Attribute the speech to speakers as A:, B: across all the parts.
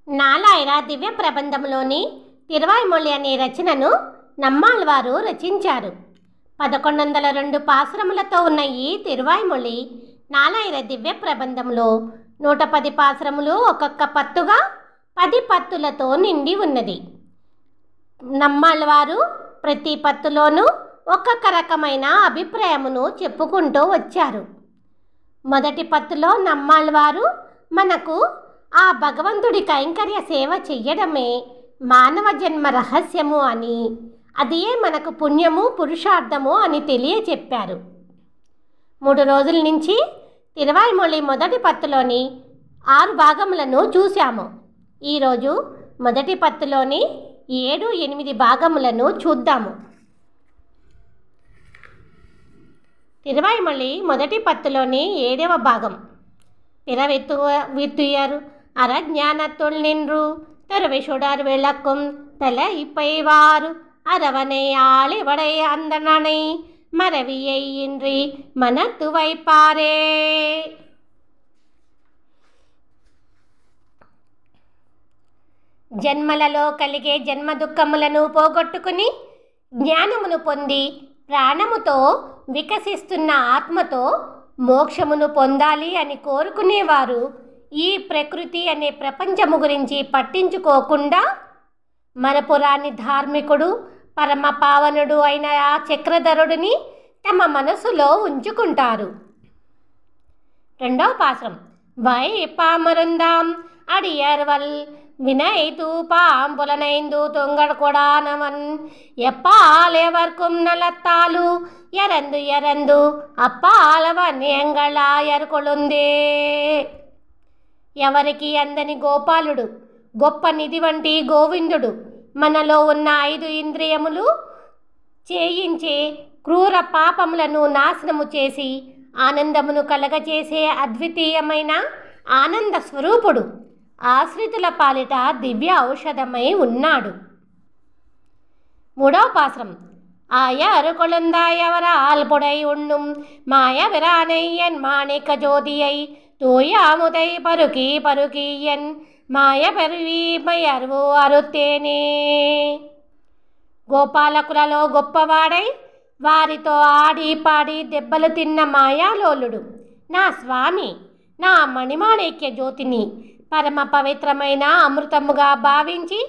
A: నాలాయిర దివ్య ప్రబంధంలోని తిరువాయ్మొళి అనే రచనను నమ్మాళ్వారు రచించారు. 1102 పాసురములతో ఉన్న ఈ తిరువాయ్మొళి నాలాయిర దివ్య ప్రబంధంలో 110 పాసురములు ఒక్కొక్క పత్తుగా 10 పత్తులతో నిండి ఉన్నది. నమ్మాళ్వారు ప్రతి పత్తులోనూ ఒక్కొక్క రకమైన అభిప్రాయమును చెప్పుకుంటూ వచ్చారు. మొదటి పత్తులో నమ్మాళ్వారు మనకు ఆ భగవంతుడి కైంకర్య సేవ చెయ్యడమే మానవ జన్మ రహస్యము అని, అదియే మనకు పుణ్యము పురుషార్థము అని తెలియచెప్పారు. 3 రోజుల నుంచి తిరువాయ్మొళి మొదటి పత్తులోని 6 భాగములను చూశాము. ఈరోజు మొదటి పత్తులోని 7-8 భాగములను చూద్దాము. తిరువాయ్మొళి మొదటి పత్తులోని 7వ భాగం. பிறவித்துயர் அறஞானத்துள் நின்று தருவிசுடர் விளக்கும் தலைப்பைவாறு அரவனை ஆளிவடை அந்தணனை மறவியை இன்றி மனத்து வைப்பாரே. జన్మలలో కలిగే జన్మ దుఃఖములను పోగొట్టుకుని జ్ఞానమును పొంది ప్రాణముతో వికసిస్తున్న ఆత్మతో మోక్షమును పొందాలి అని కోరుకునేవారు ఈ ప్రకృతి అనే ప్రపంచము గురించి పట్టించుకోకుండా మరపురాని ధార్మికుడు పరమ పావనుడు అయిన ఆ చక్రధరుడిని తమ మనసులో ఉంచుకుంటారు. 2వ పాసురం. வைப்பாமருந்தாம் அடியர்வல் வினைத்து பாம்புலனைந்து தொங்கட கொடானவன் எப்பாலெவர்க்கும் நலத்தாலு எறந்து எறந்து అప్పాలవన్ ఎంగళాయర్ కొలుందే. ఎవరికి అందని గోపాలుడు, గొప్ప నిధి వంటి గోవిందుడు, మనలో ఉన్న 5 ఇంద్రియములు చేయించే క్రూర పాపములను నాశనము చేసి ఆనందమును కలగచేసే అద్వితీయమైన ఆనంద స్వరూపుడు ఆశ్రితుల పాలిట దివ్య ఔషధమై ఉన్నాడు. 3వ పాసురం. ஆயர் கொழுந்தாயவரால் புடை உண்ணும் மாய விரானையன் மாணிக்க ஜோதியை தூய அமுதை பருகி பருகியன் మాయ పెరువీమయర్వు అరుతేనే. గోపాలకులలో గొప్పవాడై వారితో ఆడి పాడి దెబ్బలు తిన్న మాయాలోలుడు నా స్వామి, నా మణిమాణిక్య జ్యోతిని పరమ పవిత్రమైన అమృతముగా భావించి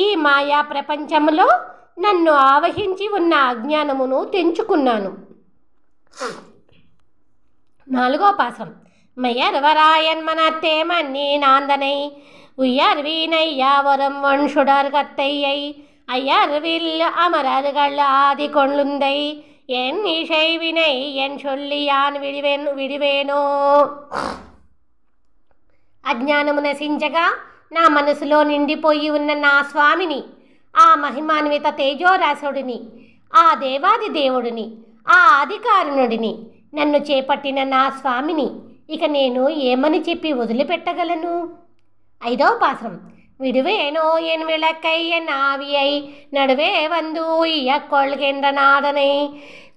A: ఈ మాయా ప్రపంచములో నన్ను ఆవహించి ఉన్న అజ్ఞానమును తెంచుకున్నాను. 4వ పాసురం. மையர்வராயன் மனத்தே மன்னி நாந்தனை உயர்வீனையாவரம் வன்சுடர் கத்தையை ஐயர்வில் அமரர்கள் ஆதி கொள்ளுந்தை என் இசைவினை என் சொல்லி யான் విడివేనో. అజ్ఞానము నశించగా నా మనసులో నిండిపోయి ఉన్న నా స్వామిని, ఆ మహిమాన్విత తేజోరాసుడిని, ఆ దేవాది దేవుడిని, ఆ అధికారునుడిని, నన్ను చేపట్టిన నా స్వామిని ఇక నేను ఏమని చెప్పి వదిలిపెట్టగలను? 5వ పాసురం. விடுவேனோ என் விளக்கை என் ஆவியை நடுவே வந்து கொள்கின்ற நாடனை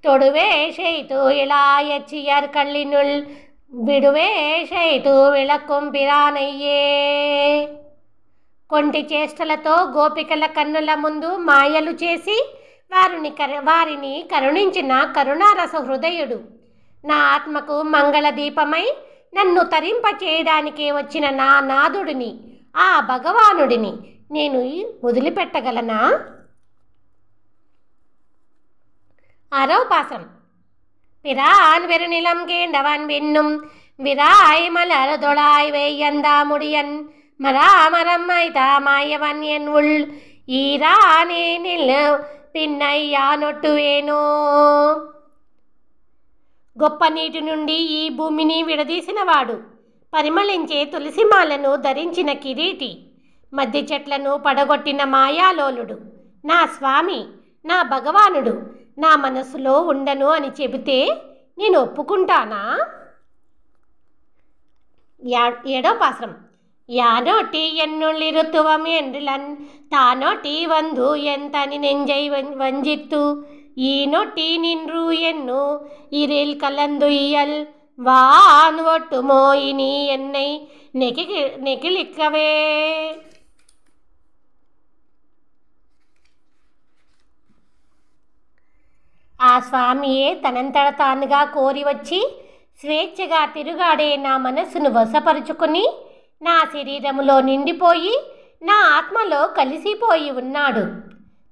A: தொடுவே செய்து இளாயச்சியர் கல்லினுள் விடுவே செய்து విళక్కుం పిరానయ్యే. కొంటి చేష్టలతో గోపికల కన్నుల ముందు మాయలు చేసి వారిని కరుణించిన కరుణారస హృదయుడు, నా ఆత్మకు మంగళ దీపమై నన్ను తరింప చేయడానికి వచ్చిన నా నాదుడిని, ఆ భగవానుడిని నేను వదిలిపెట్టగలనా? 6వ పాసురం. பிரான் வெறுநிலம் கேண்டவன் விண்ணும் விராய் மலர் தொழாய் வெய்யந்தா முடியன் மராமரம் மைதா மாயவன் என் உள் ஈரானே நில் పిన్నయ్యా నొట్టువేనో. గొప్ప నీటి నుండి ఈ భూమిని విడదీసినవాడు, పరిమళించే తులసిమాలను ధరించిన కిరీటి, మధ్య చెట్లను పడగొట్టిన మాయాలోలుడు, నా స్వామి, నా భగవానుడు నా మనసులో ఉండను అని చెబితే నేను ఒప్పుకుంటానా? 7వ పాసురం. யானோட்டி என்னுள்ளிருத்துவம் என்றிலன் தானோட்டி வந்து என் தனி நெஞ்சை வஞ்சித்து ஈனொட்டி நின்று என்னு இரில் கலந்துயல் வான் ஒட்டுமோ இனி என்னை நெகிழிக்கவே. ఆ స్వామియే తనంతట తానుగా కోరి వచ్చి స్వేచ్ఛగా తిరుగాడే నా మనస్సును వశపరుచుకుని నా శరీరములో నిండిపోయి నా ఆత్మలో కలిసిపోయి ఉన్నాడు.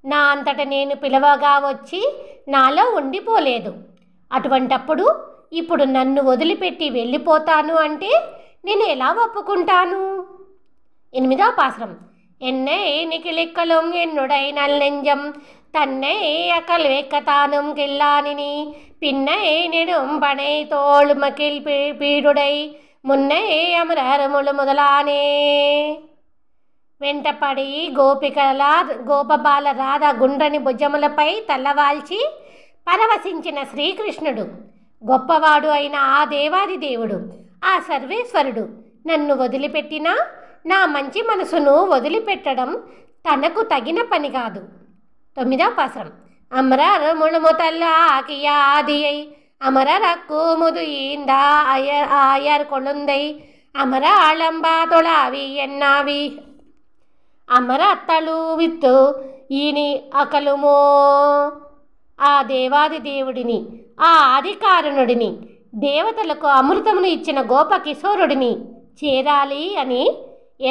A: నా అంతట నేను పిలవగా వచ్చి నాలో ఉండిపోలేదు. అటువంటప్పుడు ఇప్పుడు నన్ను వదిలిపెట్టి వెళ్ళిపోతాను అంటే నేను ఎలా ఒప్పుకుంటాను? 8వ పాసురం. ఎన్నే నికిలిక్కలం ఎన్నుడై నల్లెంజం తన్నే అకల్ వెక్కతానం కిల్లానిని పిన్నే నెడుం పனை తోళ్ మకిల్ పీడుడై మున్నే అమరములు మొదలానే. వెంటపడి గోపబాల రాధ గుండ్రని భుజములపై తల్లవాల్చి పరవశించిన శ్రీకృష్ణుడు, గొప్పవాడు అయిన ఆ దేవాది దేవుడు, ఆ సర్వేశ్వరుడు నన్ను వదిలిపెట్టినా నా మంచి మనసును వదిలిపెట్టడం తనకు తగిన పని కాదు. 9వ పాసురం. అమరర్ ముళముతల్ల ఆకియాదియై అమరరక్కు ముదు ఈందా ఆయర్ కొళుందై అమర ఆళంబా తొళావి ఎన్నావి అమర అత్తలు విత్తు ఈని అకలుమో. ఆ దేవాది దేవుడిని, ఆ ఆదికారణుడిని, దేవతలకు అమృతమును ఇచ్చిన గోపకిశోరుడిని చేరాలి అని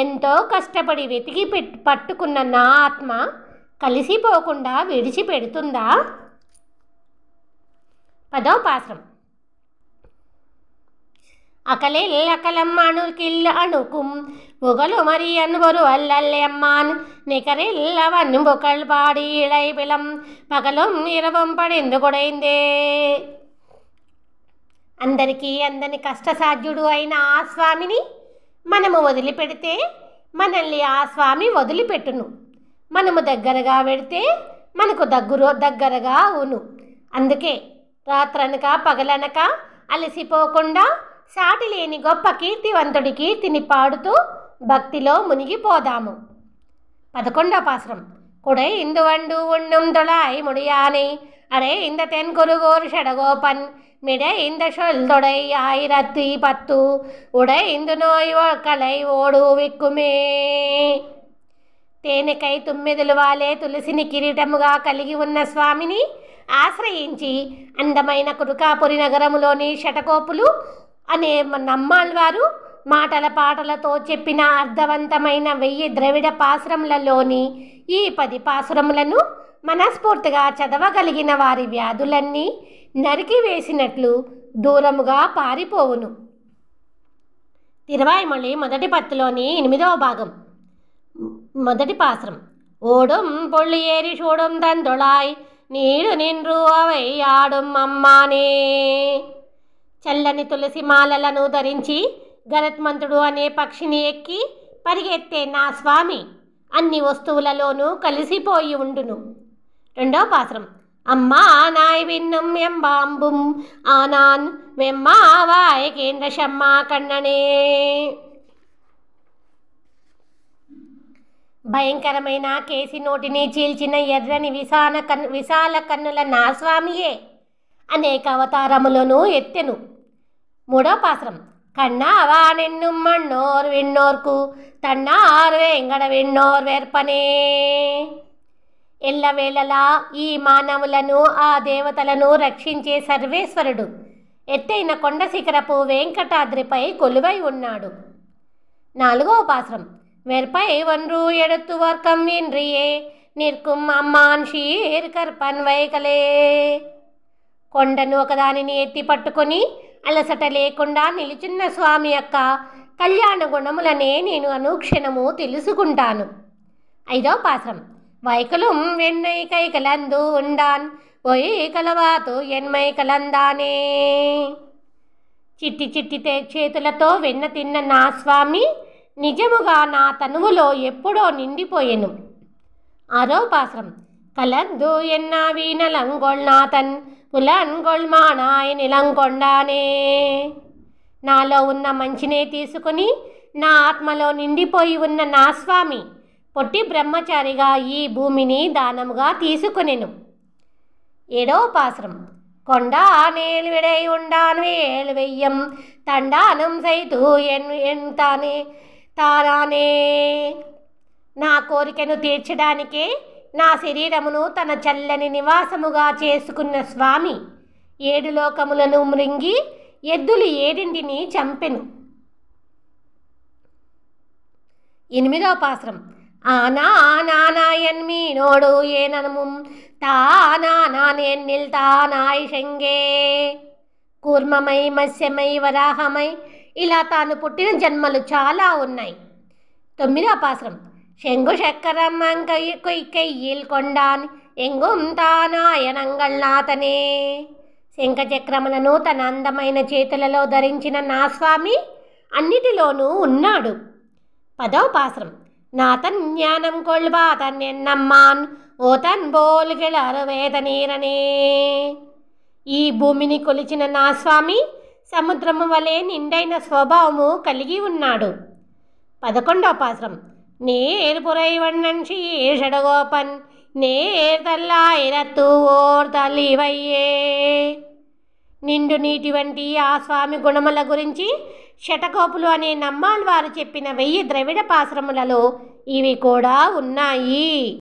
A: ఎంతో కష్టపడి వెతికి పట్టుకున్న నా ఆత్మ కలిసిపోకుండా విడిచిపెడుతుందా? 10వ పాసురం. அகலில் அகலம் அணுகில் அணுக்கும் புகழு மரியன் ஒரு அல்லல்யம்மான் நிகரில் அவன் புகழ் பாடி இளைபிலம் పగலும் இரவும் పడింది కొడైందే. అందరికీ అందని కష్టసాధ్యుడు అయిన ఆ స్వామిని మనము వదిలిపెడితే మనల్ని ఆ స్వామి వదిలిపెట్టును. మనము దగ్గరగా వెడితే మనకు దగ్గరగా అవును. అందుకే రాత్రనక పగలనక అలసిపోకుండా సాటి లేని గొప్ప కీర్తివంతుడికి తిని పాడుతూ భక్తిలో మునిగిపోదాము. 11వ పాసురం. కుడై ఇందువండు ఉన్నం తొళాయి ముడియాனை అడే ఇంద తెన్కురుగోరు షడగోపన్ మిడై ఇంద షొల్దొడై ఆయిరత్తి పత్తు ఉడై ఇందు నోయ్ కలై ఓడు విక్కుమే. తేనెకై తుమ్మెదలు వాలే తులసిని కిరీటముగా కలిగి ఉన్న స్వామిని ఆశ్రయించి అందమైన కురుకాపురి నగరములోని షటకోపులు అనే నమ్మాళ్వారు మాటల పాటలతో చెప్పిన అర్థవంతమైన 1000 ద్రవిడ పాసురములలోని ఈ 10 పాసురములను మనస్ఫూర్తిగా చదవగలిగిన వారి వ్యాధులన్నీ నరికి వేసినట్లు దూరముగా పారిపోవును. తిరువాయిమొళి మొదటి పత్తులోని 8వ భాగం. మొదటి పాసురం. ఓడుం పొళ్ళు ఏరి చూడం తందొళాయ్ నీడు నిన్రు అవై ఆడుం అమ్మానే. చల్లని తులసి మాలలను ధరించి గరత్మంతుడు అనే పక్షిని ఎక్కి పరిగెత్తే నా స్వామి అన్ని వస్తువులలోనూ కలిసిపోయి ఉండును. 2వ పాసురం. అమ్మా నాయ్ విన్నం ఎంబాంబుం ఆనాన్ వెమ్మా వాయ్ కేంద్ర షమ్మా కన్ననే. భయంకరమైన కేసి నోటిని చీల్చిన ఎర్రని విశాల కన్నుల నా స్వామియే అనేక అవతారములను ఎత్తెను. 3వ పాసురం. కన్నావా నిన్ను మన్నోర్ విన్నోర్కు తన్నార్ వెంగడ విన్నోర్ వెర్పనే. ఎల్లవేళలా ఈ మానవులను ఆ దేవతలను రక్షించే సర్వేశ్వరుడు ఎత్తైన కొండ శిఖరపు వెంకటాద్రిపై కొలువై ఉన్నాడు. 4వ పాసురం. వెర్పై వన్రు ఎడత్తు వర్కం విన్రియే నిర్కుం అమ్మాన్ షీర్ కర్పన్ వైకలే. కొండను ఒకదానిని ఎత్తి పట్టుకొని అలసట లేకుండా నిలుచున్న స్వామి యొక్క కళ్యాణ గుణములనే నేను అనుక్షణము తెలుసుకుంటాను. 5వ పాసురం. వైకలం వెన్నై కైకలందు ఉండాన్ ఒయి కలవాతు ఎన్మై కలందానే. చిట్టి చిట్టి చేతులతో వెన్న తిన్న నా స్వామి నిజముగా నా తనువులో ఎప్పుడో నిండిపోయెను. 6వ పాసురం. కలందు ఎన్న వీణలంగొల్నాథన్ పులన్గొల్మానాయ్ నిలంకొండానే. నాలో ఉన్న మంచినే తీసుకుని నా ఆత్మలో నిండిపోయి ఉన్న నా స్వామి పొట్టి బ్రహ్మచారిగా ఈ భూమిని దానముగా తీసుకొనెను. 7వ పాసురం. కొండా నేలు విడై ఉండాను ఏళ్ళు వెయ్యం తండానం సైతు తానే. నా కోరికను తీర్చడానికే నా శరీరమును తన చల్లని నివాసముగా చేసుకున్న స్వామి 7 లోకములను మృంగి ఎద్దులు 7 చంపెను. 8వ పాశ్రం. ఆనా ఆనాయన్మీనోడు ఏననముం తానానేన్నిల్ తానాయిషంగే. కూర్మమై, మత్స్యమై, వరాహమై ఇలా తాను పుట్టిన జన్మలు చాలా ఉన్నాయి. 9వ పాశ్రం. శంగు చక్కరం కొయ్యల్ కొండాన్ ఎంగుం తానాయనంగళ్ళాతనే. శంఖచక్రములను తన అందమైన చేతులలో ధరించిన నా స్వామి అన్నిటిలోనూ ఉన్నాడు. 10వ పాశ్రం. నాతన్ జ్ఞానం కొల్బాతన్ ఎన్నమ్మాన్ ఓతన్ బోల్గెళ అరువేతనీరనే. ఈ భూమిని కొలిచిన నా స్వామి సముద్రము వలె నిండైన స్వభావము కలిగి ఉన్నాడు. 11వ పాశ్రం. నేర్పురై వన్నన్షి షడగోపన్ నేర్తల్లాయిరత్తు ఓర్ తల్లివయ్యే. నిండు నీటి వంటి ఆ స్వామి గుణముల గురించి శటకోపులు అనే నమ్మాళ్వారు చెప్పిన 1000 ద్రవిడ పాశ్రములలో ఇవి కూడా ఉన్నాయి.